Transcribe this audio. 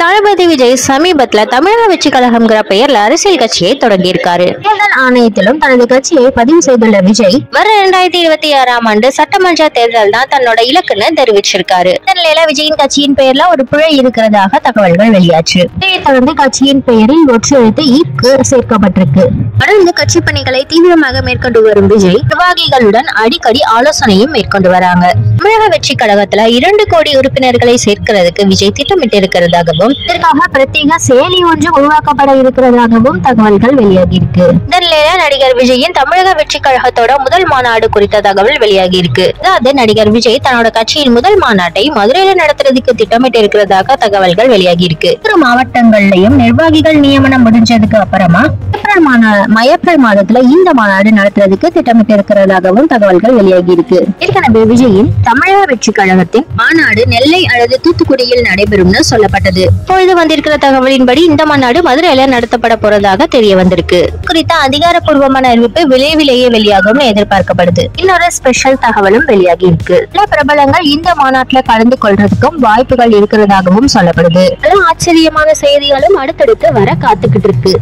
தளபதி விஜய் சமீபத்துல தமிழக வெற்றி கழகம்ங்கிற பெயர்ல அரசியல் கட்சியை தொடங்கியிருக்காரு. தேர்தல் ஆணையத்திலும் தனது கட்சியை பதிவு செய்துள்ள விஜய் வர 2026ஆம் ஆண்டு சட்டமன்ற தேர்தல் தான் தன்னோட இலக்குன்னு தெரிவிச்சிருக்காரு. இந்த நிலையில விஜயின் கட்சியின் பெயர்ல ஒரு பிழை இருக்கிறதாக தகவல்கள் வெளியாச்சு. இதை தொடர்ந்து கட்சியின் பெயரில் ஒற்று எழுத்து ஈக்கு சேர்க்கப்பட்டிருக்கு. தொடர்ந்து கட்சி பணிகளை தீவிரமாக மேற்கொண்டு வரும் விஜய் நிர்வாகிகளுடன் அடிக்கடி ஆலோசனையும் மேற்கொண்டு வராங்க. தமிழக வெற்றி கழகத்துல 2 கோடி உறுப்பினர்களை சேர்க்கிறதுக்கு விஜய் திட்டமிட்டிருக்கிறதாகவும் இதற்காக பிரத்யேக செயலி ஒன்று உருவாக்கப்பட இருக்கிறதாகவும் தகவல்கள் வெளியாகி இருக்கு. இந்த நிலையில நடிகர் விஜயின் தமிழக வெற்றி கழகத்தோட முதல் மாநாடு குறித்த தகவல் வெளியாகி இருக்கு. அதாவது நடிகர் விஜய் தன்னோட கட்சியின் முதல் மாநாட்டை மதுரையில நடத்துறதுக்கு திட்டமிட்டு இருக்கிறதாக தகவல்கள் வெளியாகி இருக்கு. மாவட்டங்கள்லயும் நிர்வாகிகள் நியமனம் முடிஞ்சதுக்கு அப்புறமா ஏப்ரல் மாதத்துல இந்த மாநாடு நடத்துறதுக்கு திட்டமிட்டு இருக்கிறதாகவும் தகவல்கள் வெளியாகி இருக்கு. ஏற்கனவே விஜயின் தமிழக வெற்றி கழகத்தின் மாநாடு நெல்லை அல்லது தூத்துக்குடியில் நடைபெறும்னு சொல்லப்பட்டது. இப்பொழுது வந்திருக்கிற தகவலின்படி இந்த மாநாடு மதுரையில நடத்தப்பட போறதாக தெரிய வந்திருக்கு. குறித்த அதிகாரப்பூர்வமான அறிவிப்பு விரைவிலேயே வெளியாகும் எதிர்பார்க்கப்படுது. இன்னொரு ஸ்பெஷல் தகவலும் வெளியாகி இருக்கு. பல பிரபலங்கள் இந்த மாநாட்டில் கலந்து கொள்றதுக்கும் வாய்ப்புகள் இருக்கிறதாகவும் சொல்லப்படுது. ஆச்சரியமான செய்திகளும் அடுத்தடுத்து வர காத்துக்கிட்டு இருக்கு.